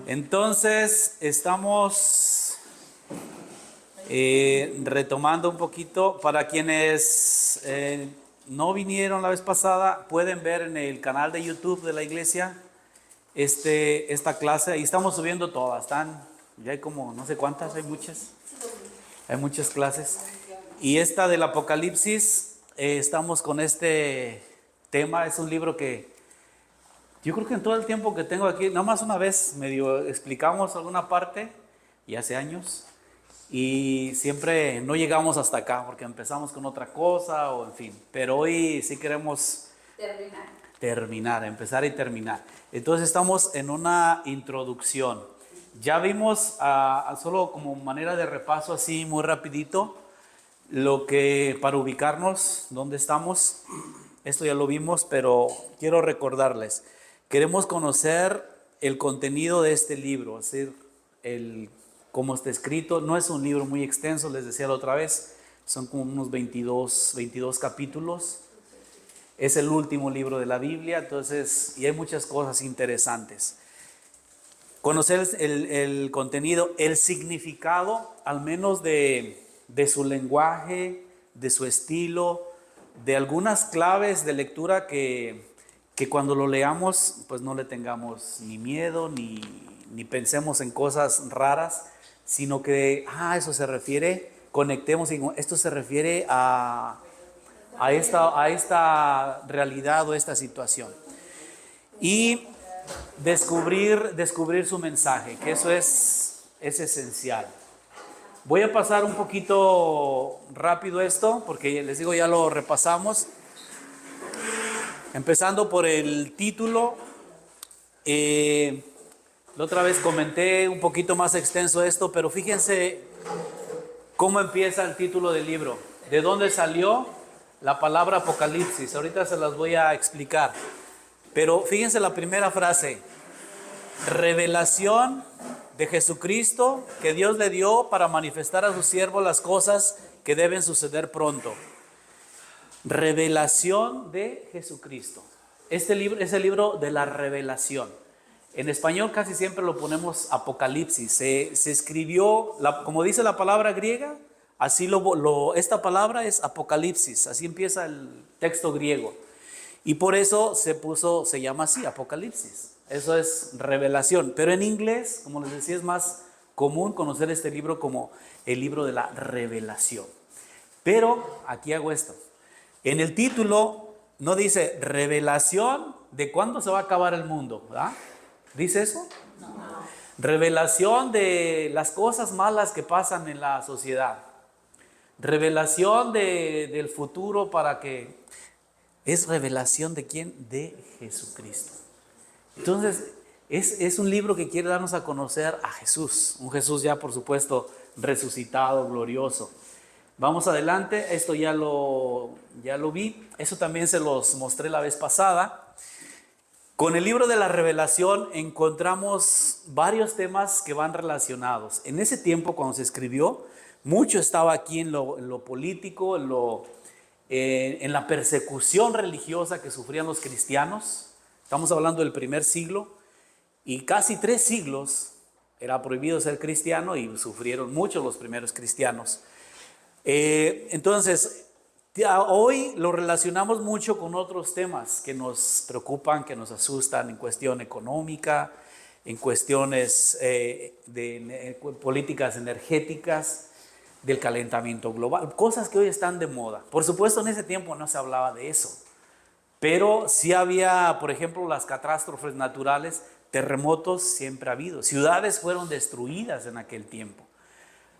Entonces, estamos retomando un poquito. Para quienes no vinieron la vez pasada, pueden ver en el canal de YouTube de la iglesia esta clase. Ahí estamos subiendo todas. Ya hay como no sé cuántas, hay muchas clases. Y esta del Apocalipsis, estamos con este tema. Es un libro que yo creo que en todo el tiempo que tengo aquí, nada más una vez medio explicamos alguna parte, y hace años, y siempre no llegamos hasta acá porque empezamos con otra cosa o en fin. Pero hoy sí queremos empezar y terminar. Entonces estamos en una introducción. Ya vimos, solo como manera de repaso así muy rapidito, lo que para ubicarnos, dónde estamos. Esto ya lo vimos, pero quiero recordarles. Queremos conocer el contenido de este libro, es decir, cómo está escrito. No es un libro muy extenso, les decía la otra vez, son como unos 22 capítulos. Es el último libro de la Biblia, entonces, y hay muchas cosas interesantes. Conocer el contenido, el significado, al menos de su lenguaje, de su estilo, de algunas claves de lectura que cuando lo leamos, pues no le tengamos ni miedo, ni pensemos en cosas raras, sino que, eso se refiere, conectemos, y esto se refiere a esta realidad o esta situación. Y descubrir su mensaje, que eso es esencial. Voy a pasar un poquito rápido esto, porque les digo, ya lo repasamos. Empezando por el título. La otra vez comenté un poquito más extenso esto, pero fíjense cómo empieza el título del libro. ¿De dónde salió la palabra Apocalipsis? Ahorita se las voy a explicar. Pero fíjense la primera frase: revelación de Jesucristo que Dios le dio para manifestar a su siervo las cosas que deben suceder pronto. Revelación de Jesucristo. Este libro es el libro de la revelación. En español casi siempre lo ponemos Apocalipsis. Se escribió, como dice la palabra griega, así esta palabra es Apocalipsis. Así empieza el texto griego. Y por eso se llama así, Apocalipsis. Eso es revelación. Pero en inglés, como les decía, es más común conocer este libro como el libro de la revelación. Pero aquí hago esto. En el título no dice revelación de cuándo se va a acabar el mundo, ¿verdad? ¿Dice eso? No. Revelación de las cosas malas que pasan en la sociedad. Revelación del futuro para que... Es revelación ¿de quién? De Jesucristo. Entonces, es un libro que quiere darnos a conocer a Jesús. Un Jesús ya, por supuesto, resucitado, glorioso. Vamos adelante, esto ya lo vi. Eso también se los mostré la vez pasada. Con el libro de la revelación encontramos varios temas que van relacionados. En ese tiempo, cuando se escribió, mucho estaba aquí en lo político, en la persecución religiosa que sufrían los cristianos. Estamos hablando del primer siglo, y casi 3 siglos era prohibido ser cristiano y sufrieron mucho los primeros cristianos. Entonces, hoy lo relacionamos mucho con otros temas que nos preocupan, que nos asustan en cuestión económica, en cuestiones de políticas energéticas, del calentamiento global, cosas que hoy están de moda. Por supuesto, en ese tiempo no se hablaba de eso, pero sí había, por ejemplo, las catástrofes naturales, terremotos siempre ha habido. Ciudades fueron destruidas en aquel tiempo.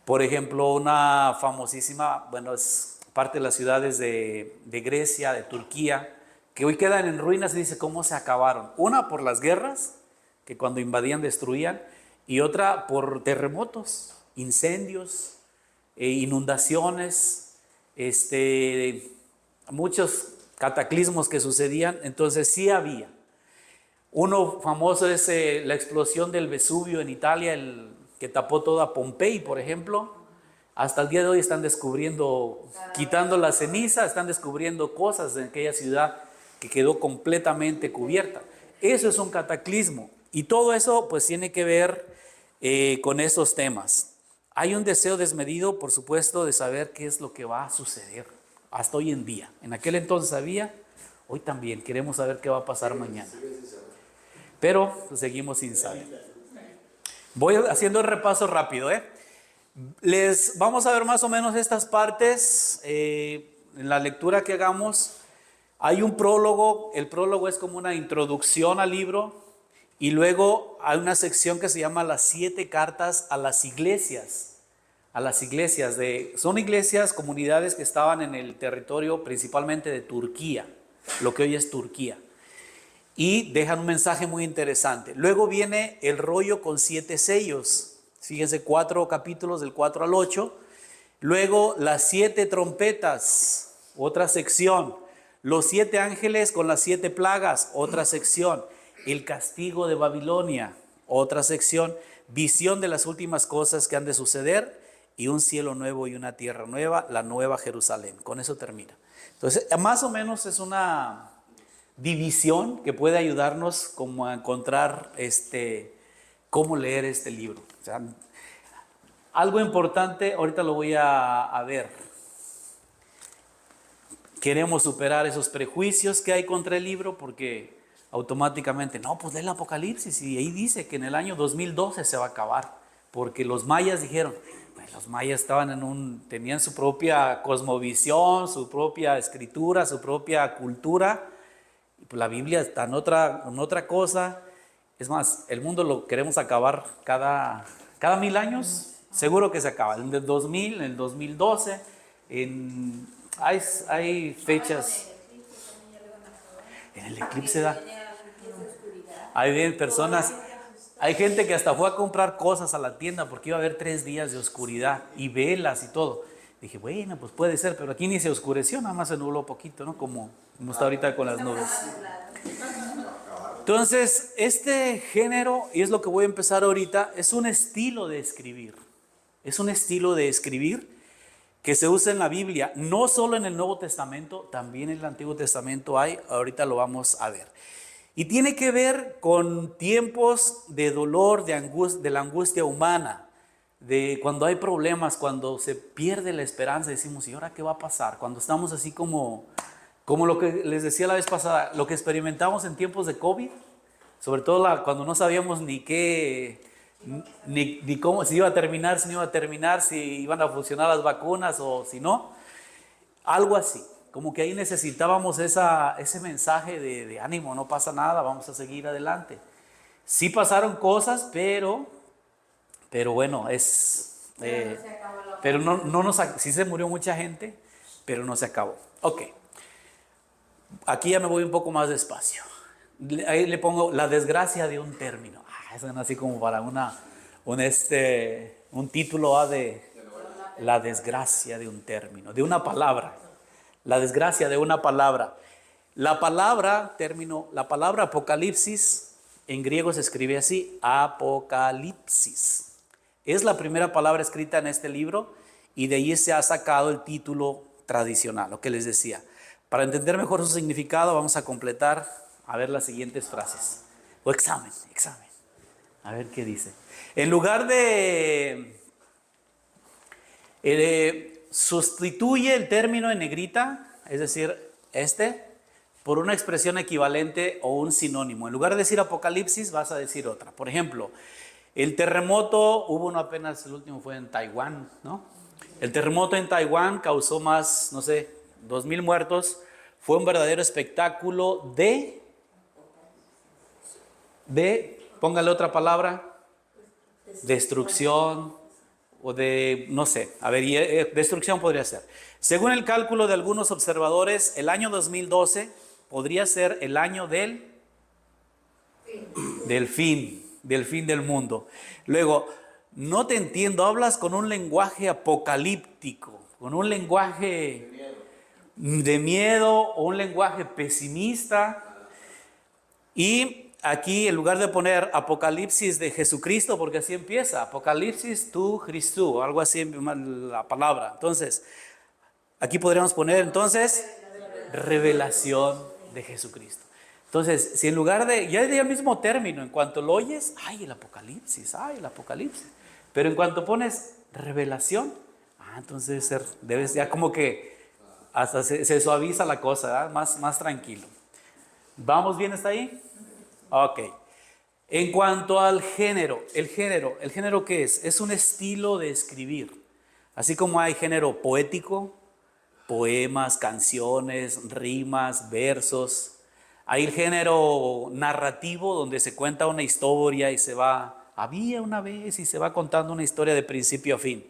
Por ejemplo, una famosísima, es parte de las ciudades de Grecia, de Turquía, que hoy quedan en ruinas, y dice cómo se acabaron. Una por las guerras, que cuando invadían destruían, y otra por terremotos, incendios, inundaciones, muchos cataclismos que sucedían. Entonces sí había. Uno famoso es la explosión del Vesubio en Italia, que tapó toda Pompey, por ejemplo. Hasta el día de hoy están descubriendo, quitando la ceniza, están descubriendo cosas en aquella ciudad que quedó completamente cubierta. Eso es un cataclismo. Y todo eso pues tiene que ver con esos temas. Hay un deseo desmedido, por supuesto, de saber qué es lo que va a suceder hasta hoy en día. En aquel entonces había, hoy también queremos saber qué va a pasar mañana. Pero pues, seguimos sin saber. Voy haciendo el repaso rápido. Les vamos a ver más o menos estas partes en la lectura que hagamos. Hay un prólogo. El prólogo es como una introducción al libro. Y luego hay una sección que se llama las 7 cartas a las iglesias. A las iglesias. Son iglesias, comunidades que estaban en el territorio principalmente de Turquía, lo que hoy es Turquía. Y dejan un mensaje muy interesante. Luego viene el rollo con 7 sellos. Fíjense, 4 capítulos del 4 al 8. Luego las 7 trompetas, otra sección. Los 7 ángeles con las 7 plagas, otra sección. El castigo de Babilonia, otra sección. Visión de las últimas cosas que han de suceder y un cielo nuevo y una tierra nueva, la nueva Jerusalén. Con eso termina. Entonces, más o menos es una división que puede ayudarnos como a encontrar cómo leer este libro. O sea, algo importante, ahorita lo voy a ver. Queremos superar esos prejuicios que hay contra el libro porque automáticamente, no, pues lee el Apocalipsis y ahí dice que en el año 2012 se va a acabar, porque los mayas dijeron, pues los mayas tenían su propia cosmovisión, su propia escritura, su propia cultura, y pues la Biblia está en otra cosa. Es más, el mundo lo queremos acabar cada 1000 años, seguro que se acaba, en el 2000, en el 2012, hay fechas. En el eclipse da. Hay bien personas, hay gente que hasta fue a comprar cosas a la tienda porque iba a haber 3 días de oscuridad y velas y todo. Dije, bueno, pues puede ser, pero aquí ni se oscureció, nada más se nubló poquito, ¿no? Como está ahorita con las nubes. Entonces, este género, y es lo que voy a empezar ahorita, es un estilo de escribir. Es un estilo de escribir que se usa en la Biblia, no solo en el Nuevo Testamento, también en el Antiguo Testamento hay, ahorita lo vamos a ver. Y tiene que ver con tiempos de dolor, de la angustia humana, de cuando hay problemas, cuando se pierde la esperanza, decimos, ¿y ahora qué va a pasar? Cuando estamos así como lo que les decía la vez pasada, lo que experimentamos en tiempos de COVID, sobre todo cuando no sabíamos ni cómo, si iba a terminar, si no iba a terminar, si iban a funcionar las vacunas o si no, algo así. Como que ahí necesitábamos ese mensaje de ánimo, no pasa nada, vamos a seguir adelante. Sí pasaron cosas, pero bueno, sí se murió mucha gente, pero no se acabó. Ok, aquí ya me voy un poco más despacio. Ahí le pongo la desgracia de un término. Es así como para un título de la desgracia de un término, de una palabra. La desgracia de una palabra. La palabra Apocalipsis en griego se escribe así, Apocalipsis. Es la primera palabra escrita en este libro y de allí se ha sacado el título tradicional, lo que les decía. Para entender mejor su significado vamos a completar, a ver las siguientes frases. O examen. A ver qué dice. En lugar de sustituye el término en negrita, es decir, por una expresión equivalente o un sinónimo. En lugar de decir Apocalipsis, vas a decir otra. Por ejemplo, el terremoto, hubo uno apenas, el último fue en Taiwán, ¿no? El terremoto en Taiwán causó más, 2000 muertos. Fue un verdadero espectáculo póngale otra palabra, destrucción o destrucción podría ser. Según el cálculo de algunos observadores, el año 2012 podría ser el año del fin del mundo. Luego, no te entiendo, hablas con un lenguaje apocalíptico, con un lenguaje de miedo o un lenguaje pesimista. Y aquí, en lugar de poner Apocalipsis de Jesucristo, porque así empieza, Apocalipsis tu Cristo, algo así la palabra. Entonces, aquí podríamos poner entonces revelación de Jesucristo. Entonces, si en lugar de, ya es el mismo término, en cuanto lo oyes, ay, el Apocalipsis, ay, el Apocalipsis. Pero en cuanto pones revelación, entonces debes ya como que hasta se suaviza la cosa, ¿verdad? Más tranquilo. ¿Vamos bien hasta ahí? Ok. En cuanto al género, ¿el género qué es? Es un estilo de escribir. Así como hay género poético, poemas, canciones, rimas, versos. Hay el género narrativo donde se cuenta una historia y había una vez y se va contando una historia de principio a fin.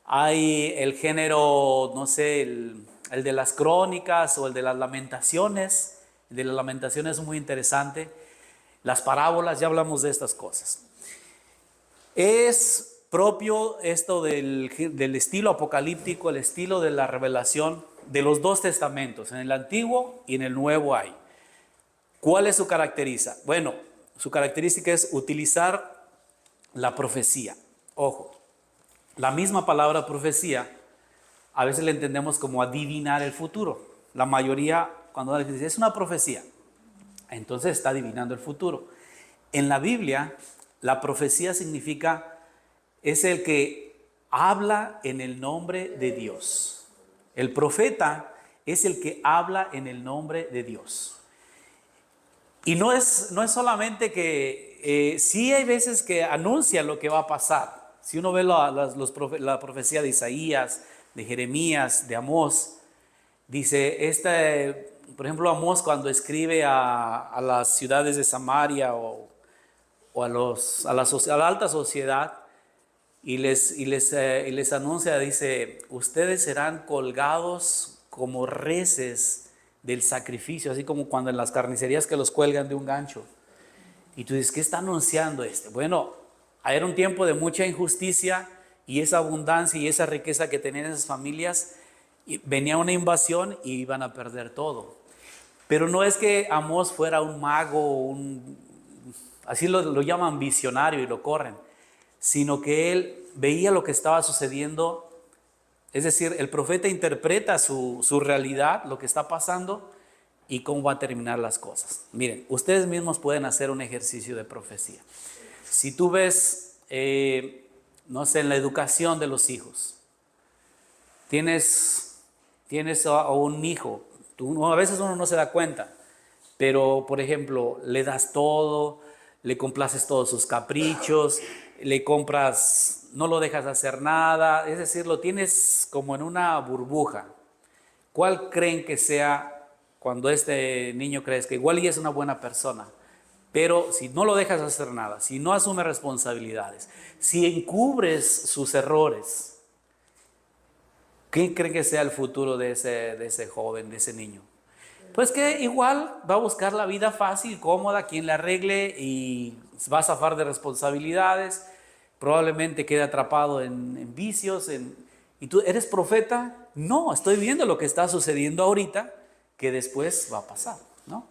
Hay el género, no sé, el de las crónicas o el de las lamentaciones. El de las lamentaciones es muy interesante. Las parábolas, ya hablamos de estas cosas. Es propio esto del estilo apocalíptico, el estilo de la revelación de los dos testamentos, en el Antiguo y en el Nuevo hay. ¿Cuál es su característica? Bueno, su característica es utilizar la profecía. Ojo, la misma palabra profecía a veces le entendemos como adivinar el futuro. La mayoría, cuando dice es una profecía, entonces está adivinando el futuro. En la Biblia, la profecía significa, es el que habla en el nombre de Dios. El profeta es el que habla en el nombre de Dios. Y no es solamente que, sí hay veces que anuncia lo que va a pasar. Si uno ve la profecía de Isaías, de Jeremías, de Amós, dice, por ejemplo, Amós cuando escribe a las ciudades de Samaria o a la alta sociedad y les anuncia, dice, ustedes serán colgados como reses del sacrificio, así como cuando en las carnicerías que los cuelgan de un gancho. Y tú dices, ¿qué está anunciando este? Bueno, era un tiempo de mucha injusticia y esa abundancia y esa riqueza que tenían esas familias, y venía una invasión y iban a perder todo. Pero no es que Amós fuera un mago, así lo llaman visionario y lo corren, sino que él veía lo que estaba sucediendo. Es decir, el profeta interpreta su realidad, lo que está pasando y cómo van a terminar las cosas. Miren, ustedes mismos pueden hacer un ejercicio de profecía. Si tú ves, no sé, en la educación de los hijos, tienes a un hijo, a veces uno no se da cuenta, pero por ejemplo, le das todo, le complaces todos sus caprichos, le compras, no lo dejas hacer nada, es decir, lo tienes como en una burbuja. ¿Cuál creen que sea cuando este niño crezca? Igual y es una buena persona, pero si no lo dejas hacer nada, si no asume responsabilidades, si encubres sus errores, ¿qué creen que sea el futuro de ese joven, de ese niño? Pues que igual va a buscar la vida fácil, cómoda, quien le arregle y va a zafar de responsabilidades, probablemente quede atrapado en vicios. ¿Y tú eres profeta? No, estoy viendo lo que está sucediendo ahorita, que después va a pasar, ¿no?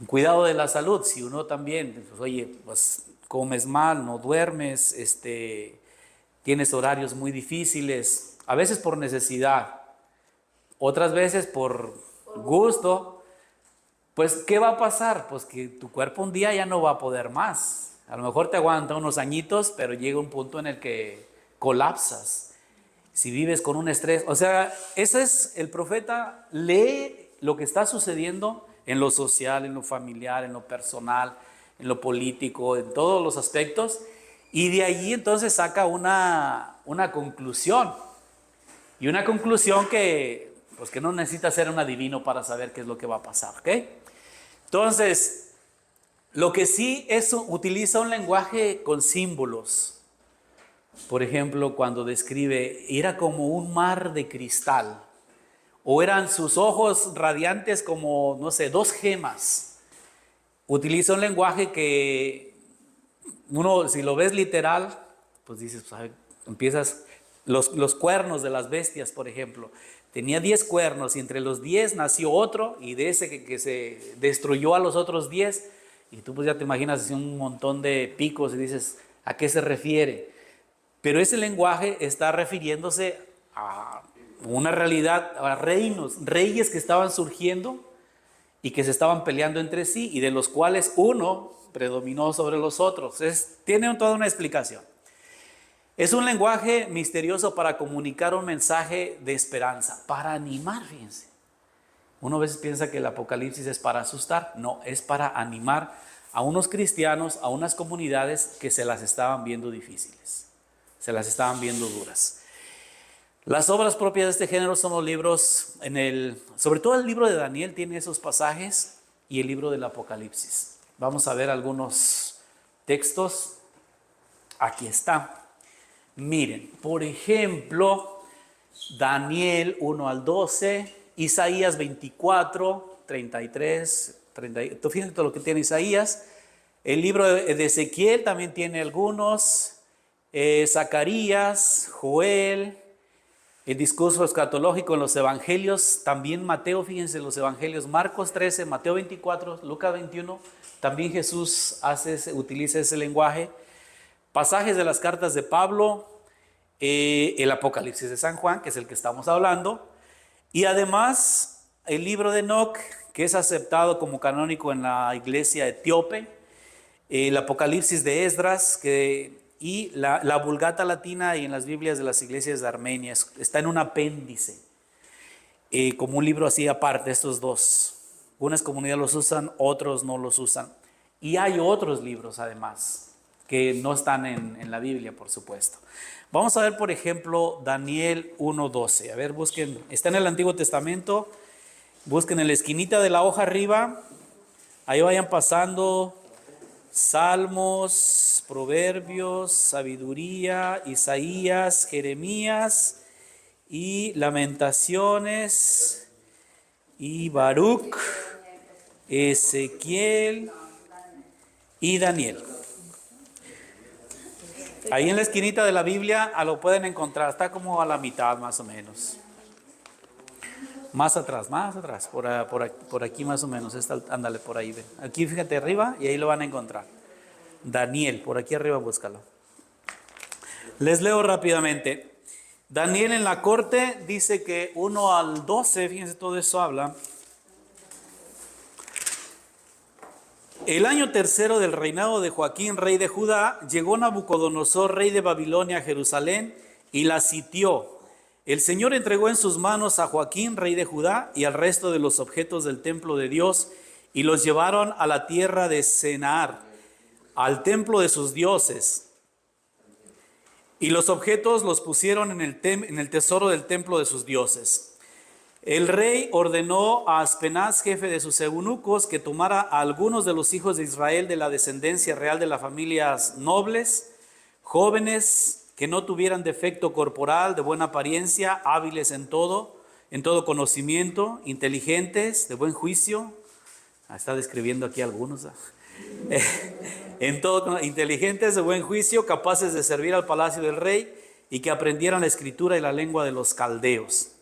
Cuidado de la salud, si uno también, pues, oye, pues comes mal, no duermes, tienes horarios muy difíciles, a veces por necesidad, otras veces por gusto, pues ¿qué va a pasar? Pues que tu cuerpo un día ya no va a poder más. A lo mejor te aguanta unos añitos, pero llega un punto en el que colapsas. Si vives con un estrés, o sea, ese es el profeta, lee lo que está sucediendo en lo social, en lo familiar, en lo personal, en lo político, en todos los aspectos, y de allí entonces saca una conclusión. Y una conclusión que no necesita ser un adivino para saber qué es lo que va a pasar, ¿ok? Entonces, lo que sí es, utiliza un lenguaje con símbolos. Por ejemplo, cuando describe, era como un mar de cristal, o eran sus ojos radiantes como, no sé, 2 gemas. Utiliza un lenguaje que uno, si lo ves literal, pues dices, pues, empiezas, los cuernos de las bestias, por ejemplo, tenía 10 cuernos y entre los 10 nació otro, y de ese que se destruyó a los otros 10, y tú pues ya te imaginas así un montón de picos y dices, ¿a qué se refiere? Pero ese lenguaje está refiriéndose a una realidad, a reinos, reyes que estaban surgiendo y que se estaban peleando entre sí y de los cuales uno predominó sobre los otros. Tiene toda una explicación. Es un lenguaje misterioso para comunicar un mensaje de esperanza, para animar, fíjense. Uno a veces piensa que el Apocalipsis es para asustar. No, es para animar a unos cristianos, a unas comunidades que se las estaban viendo difíciles, se las estaban viendo duras. Las obras propias de este género son los libros, sobre todo el libro de Daniel tiene esos pasajes y el libro del Apocalipsis. Vamos a ver algunos textos. Aquí está. Miren, por ejemplo, Daniel 1 al 12, Isaías 24, 33, 30, tú fíjate todo lo que tiene Isaías. El libro de Ezequiel también tiene algunos, Zacarías, Joel, el discurso escatológico en los evangelios, también Mateo, fíjense, los evangelios, Marcos 13, Mateo 24, Lucas 21, también Jesús utiliza ese lenguaje. Pasajes de las cartas de Pablo, el Apocalipsis de San Juan, que es el que estamos hablando, y además el libro de Enoc, que es aceptado como canónico en la iglesia etíope, el Apocalipsis de Esdras, y la Vulgata latina y en las Biblias de las iglesias de Armenia, está en un apéndice, como un libro así aparte, estos dos. Unas comunidades los usan, otros no los usan. Y hay otros libros además, que no están en la Biblia, por supuesto. Vamos a ver, por ejemplo, Daniel 1:12. A ver, busquen, está en el Antiguo Testamento, busquen en la esquinita de la hoja arriba, ahí vayan pasando Salmos, Proverbios, Sabiduría, Isaías, Jeremías y Lamentaciones y Baruch, Ezequiel y Daniel. Ahí en la esquinita de la Biblia lo pueden encontrar, está como a la mitad más o menos. Más atrás, por aquí más o menos, ándale por ahí, ven. Aquí fíjate arriba y ahí lo van a encontrar. Daniel, por aquí arriba búscalo. Les leo rápidamente. Daniel en la corte dice que 1 al 12, fíjense, todo eso habla. El año tercero del reinado de Joaquín, rey de Judá, llegó Nabucodonosor, rey de Babilonia, a Jerusalén y la sitió. El Señor entregó en sus manos a Joaquín, rey de Judá, y al resto de los objetos del templo de Dios, y los llevaron a la tierra de Senaar, al templo de sus dioses. Y los objetos los pusieron en el tesoro del templo de sus dioses. El rey ordenó a Aspenaz, jefe de sus eunucos, que tomara a algunos de los hijos de Israel de la descendencia real de las familias nobles, jóvenes que no tuvieran defecto corporal, de buena apariencia, hábiles en todo conocimiento, inteligentes, de buen juicio. Está describiendo aquí algunos. Inteligentes, de buen juicio, capaces de servir al palacio del rey y que aprendieran la escritura y la lengua de los caldeos.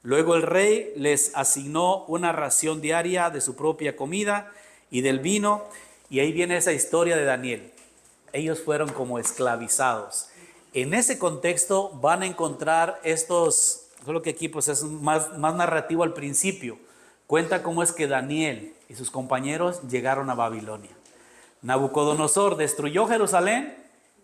Luego el rey les asignó una ración diaria de su propia comida y del vino, y ahí viene esa historia de Daniel. Ellos fueron como esclavizados. En ese contexto van a encontrar solo que aquí pues es más narrativo al principio. Cuenta cómo es que Daniel y sus compañeros llegaron a Babilonia. Nabucodonosor destruyó Jerusalén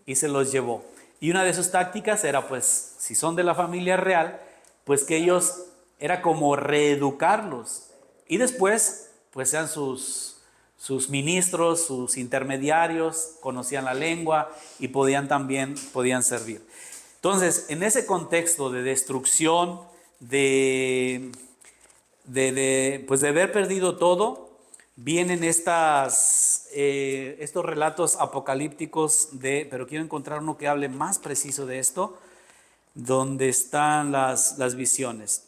y se los llevó. Y una de sus tácticas era, pues, si son de la familia real, pues que ellos, era como reeducarlos. Y después, pues sean sus ministros, sus intermediarios, conocían la lengua y podían servir. Entonces, en ese contexto de destrucción, de haber perdido todo, vienen estos relatos apocalípticos pero quiero encontrar uno que hable más preciso de esto, donde están las visiones.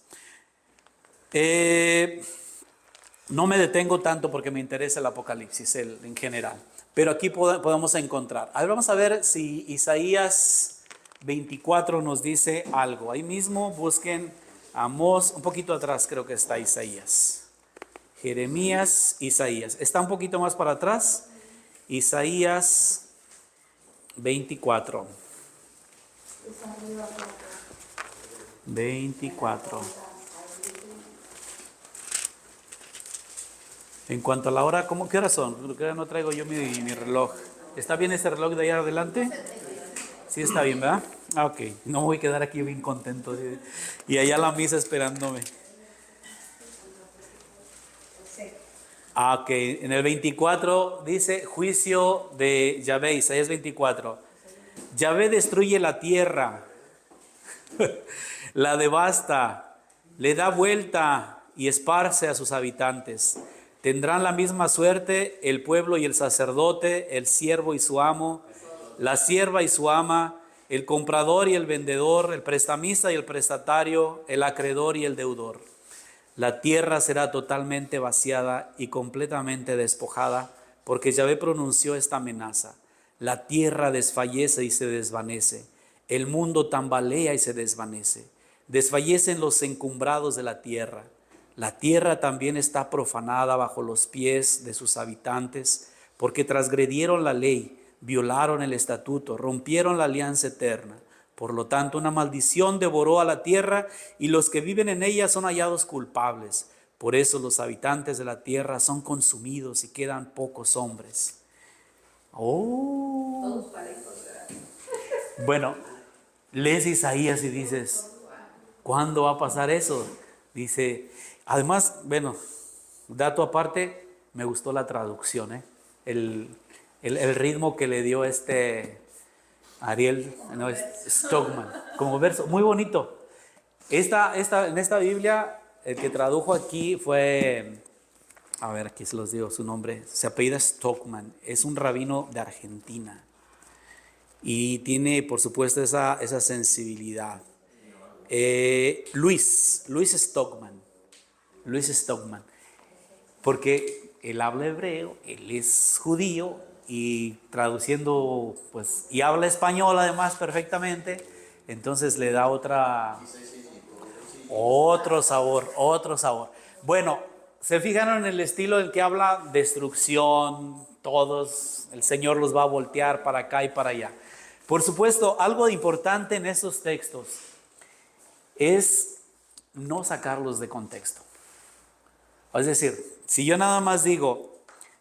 No me detengo tanto porque me interesa el Apocalipsis en general, pero aquí podemos encontrar. A ver, vamos a ver si Isaías 24 nos dice algo. Ahí mismo busquen Amós, un poquito atrás creo que está Isaías. Jeremías, Isaías. Está un poquito más para atrás. Isaías 24. 24. En cuanto a la hora, ¿qué horas son? Creo que no traigo yo mi reloj. ¿Está bien ese reloj de allá adelante? Sí, está bien, ¿verdad? Ah, ok. No me voy a quedar aquí bien contento. Y allá la misa esperándome. Ah, ok. En el 24 dice juicio de Yahvé, Isaías 24. Yahvé destruye la tierra, la devasta, le da vuelta y esparce a sus habitantes. Tendrán la misma suerte el pueblo y el sacerdote, el siervo y su amo, la sierva y su ama, el comprador y el vendedor, el prestamista y el prestatario, el acreedor y el deudor. La tierra será totalmente vaciada y completamente despojada, porque Yahvé pronunció esta amenaza. La tierra desfallece y se desvanece. El mundo tambalea y se desvanece. Desfallecen los encumbrados de la tierra. La tierra también está profanada bajo los pies de sus habitantes, porque transgredieron la ley, violaron el estatuto, rompieron la alianza eterna. Por lo tanto, una maldición devoró a la tierra y los que viven en ella son hallados culpables. Por eso los habitantes de la tierra son consumidos y quedan pocos hombres. Oh. Todos parejos, ¿verdad? Bueno, lees Isaías y dices, ¿cuándo va a pasar eso? Dice, además, bueno, dato aparte, me gustó la traducción, ¿eh? El ritmo que le dio Ariel, no, es Stockman, como verso, muy bonito. En esta Biblia, el que tradujo aquí fue, a ver, aquí se los digo su nombre, se apellida Stockman, es un rabino de Argentina y tiene, por supuesto, esa sensibilidad. Luis Stockman, porque él habla hebreo, él es judío y traduciendo, pues, y habla español además perfectamente, entonces le da otro sabor. Bueno, se fijaron en el estilo en que habla destrucción, todos, el Señor los va a voltear para acá y para allá. Por supuesto, algo importante en esos textos es no sacarlos de contexto. Es decir, si yo nada más digo,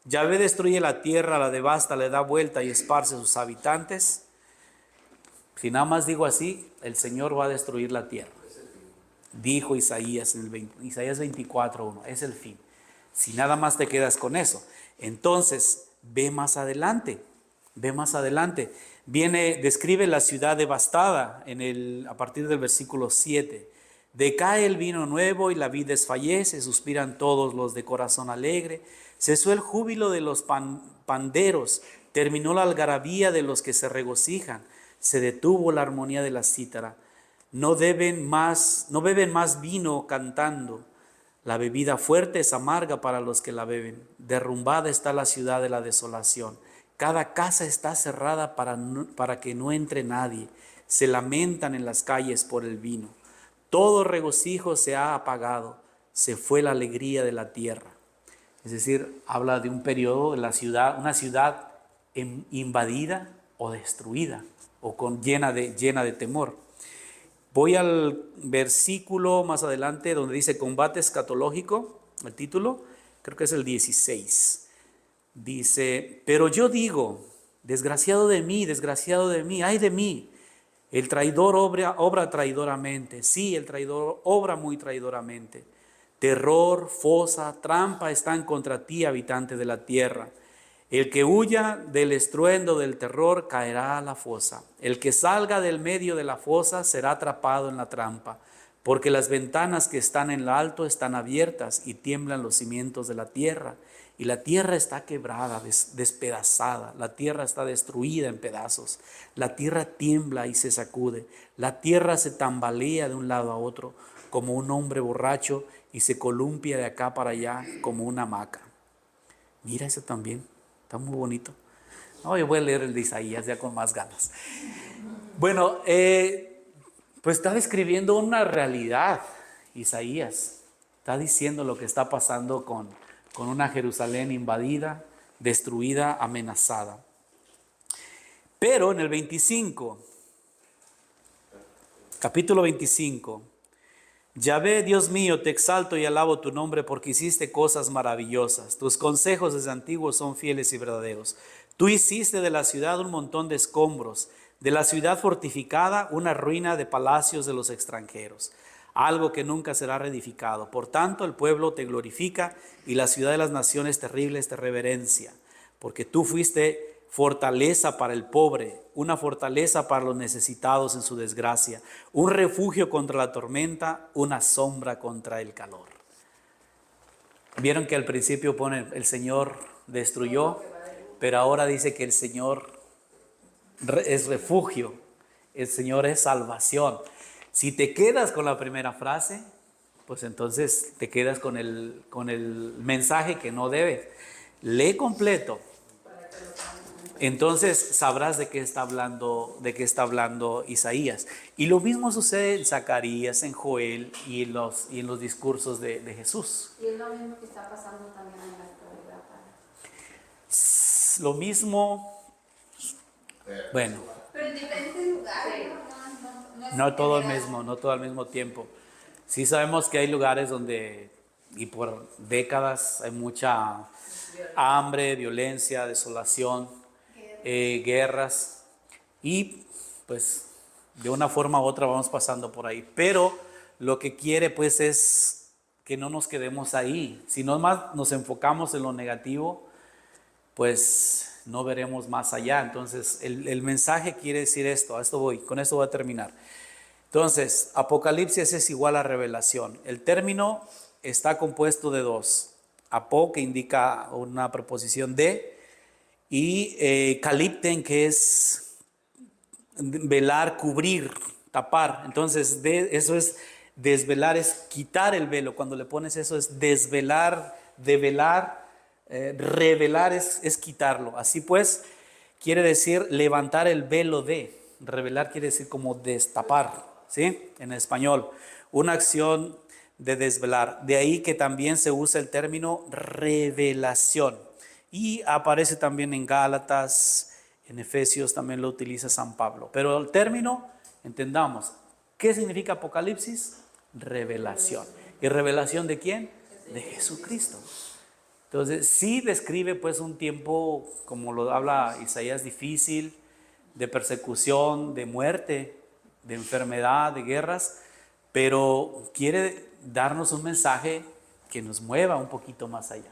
Yahvé destruye la tierra, la devasta, le da vuelta y esparce a sus habitantes, si nada más digo así, el Señor va a destruir la tierra. Dijo Isaías en Isaías 24:1, es el fin. Si nada más te quedas con eso, entonces ve más adelante. Describe la ciudad devastada a partir del versículo 7. Decae el vino nuevo y la vid desfallece, suspiran todos los de corazón alegre. Cesó el júbilo de los panderos, terminó la algarabía de los que se regocijan, se detuvo la armonía de la cítara. No beben más vino cantando. La bebida fuerte es amarga para los que la beben. Derrumbada está la ciudad de la desolación. Cada casa está cerrada para que no entre nadie. Se lamentan en las calles por el vino. Todo regocijo se ha apagado. Se fue la alegría de la tierra. Es decir, habla de un periodo de la ciudad, una ciudad invadida o destruida o llena de temor. Voy al versículo más adelante donde dice combate escatológico, el título, creo que es el 16. Dice, pero yo digo, desgraciado de mí, ay de mí. El traidor obra traidoramente, sí, el traidor obra muy traidoramente. Terror, fosa, trampa están contra ti, habitante de la tierra. El que huya del estruendo del terror caerá a la fosa. El que salga del medio de la fosa será atrapado en la trampa, porque las ventanas que están en lo alto están abiertas y tiemblan los cimientos de la tierra. Y la tierra está quebrada, despedazada, la tierra está destruida en pedazos. La tierra tiembla y se sacude. La tierra se tambalea de un lado a otro como un hombre borracho y se columpia de acá para allá como una hamaca. Mira eso también. Está muy bonito. No, yo voy a leer el de Isaías ya con más ganas. Bueno, pues está describiendo una realidad, Isaías. Está diciendo lo que está pasando con una Jerusalén invadida, destruida, amenazada. Pero en el capítulo 25, Yahvé, Dios mío, te exalto y alabo tu nombre porque hiciste cosas maravillosas. Tus consejos desde antiguos son fieles y verdaderos. Tú hiciste de la ciudad un montón de escombros, de la ciudad fortificada una ruina de palacios de los extranjeros, algo que nunca será reedificado. Por tanto, el pueblo te glorifica y la ciudad de las naciones terribles te reverencia, porque tú fuiste fortaleza para el pobre, una fortaleza para los necesitados en su desgracia, un refugio contra la tormenta, una sombra contra el calor. Vieron que al principio pone el Señor destruyó, pero ahora dice que el Señor es refugio, el Señor es salvación. Si te quedas con la primera frase, pues entonces te quedas con el mensaje que no debes. Lee completo. Entonces sabrás de qué está hablando Isaías. Y lo mismo sucede en Zacarías, en Joel y en los discursos de Jesús. Y es lo mismo que está pasando también en la actualidad. Lo mismo, bueno, Pero en diferentes lugares, no todo al mismo tiempo. Sí sabemos que hay lugares donde, y por décadas, hay mucha hambre, violencia, desolación, guerras, y pues de una forma u otra vamos pasando por ahí. Pero lo que quiere pues es que no nos quedemos ahí. Si no más nos enfocamos en lo negativo, pues no veremos más allá. Entonces el mensaje quiere decir esto, con esto voy a terminar. Entonces, Apocalipsis es igual a revelación. El término está compuesto de dos. Apo, que indica una preposición de, y calipten, que es velar, cubrir, tapar. Entonces, eso es desvelar, es quitar el velo. Cuando le pones eso es desvelar, develar, revelar es quitarlo. Así pues, quiere decir levantar el velo de. Revelar quiere decir como destapar, ¿sí? En español, una acción de desvelar. De ahí que también se usa el término revelación. Y aparece también en Gálatas, en Efesios también lo utiliza San Pablo. Pero el término, entendamos, ¿qué significa Apocalipsis? Revelación. ¿Y revelación de quién? De Jesucristo. Entonces, sí describe pues un tiempo, como lo habla Isaías, difícil, de persecución, de muerte, de enfermedad, de guerras, pero quiere darnos un mensaje que nos mueva un poquito más allá.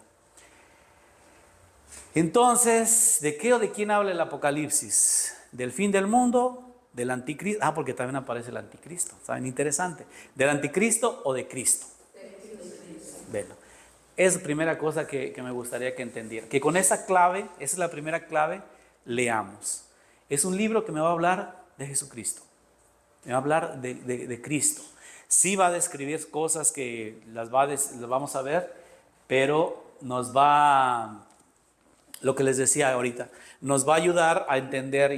Entonces, ¿de qué o de quién habla el Apocalipsis? ¿Del fin del mundo? ¿Del anticristo? Porque también aparece el anticristo. ¿Saben? Interesante. ¿Del anticristo o de Cristo? Bueno, es la primera cosa que me gustaría que entendieran. Que con esa clave, esa es la primera clave, leamos. Es un libro que me va a hablar de Jesucristo. Me va a hablar de Cristo. Sí va a describir cosas que las vamos a ver, pero nos va, lo que les decía ahorita, nos va a ayudar a entender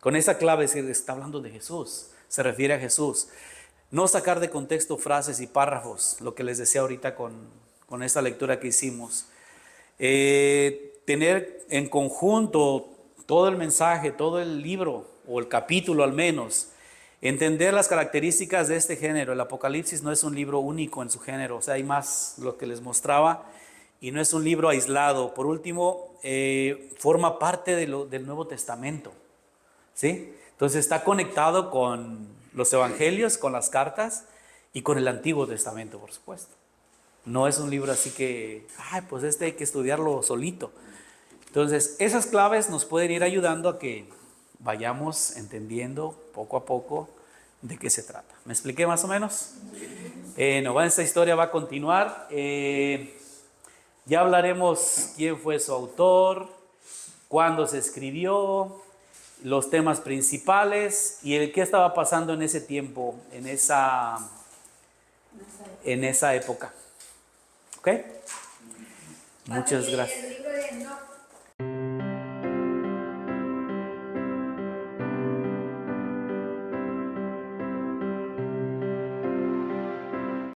con esa clave está hablando de Jesús, se refiere a Jesús. No sacar de contexto frases y párrafos, lo que les decía ahorita con esta lectura que hicimos. Tener en conjunto todo el mensaje, todo el libro, o el capítulo al menos. Entender las características de este género. El Apocalipsis no es un libro único en su género, o sea, hay más, lo que les mostraba, y no es un libro aislado. Por último, forma parte del Nuevo Testamento, ¿sí? Entonces está conectado con los evangelios, con las cartas y con el Antiguo Testamento, por supuesto. No es un libro así que, pues hay que estudiarlo solito. Entonces, esas claves nos pueden ir ayudando a que vayamos entendiendo poco a poco de qué se trata. ¿Me expliqué más o menos? Esta historia va a continuar. Ya hablaremos quién fue su autor, cuándo se escribió, los temas principales y qué estaba pasando en ese tiempo, en esa época. ¿Ok? Muchas gracias. El libro de Enoch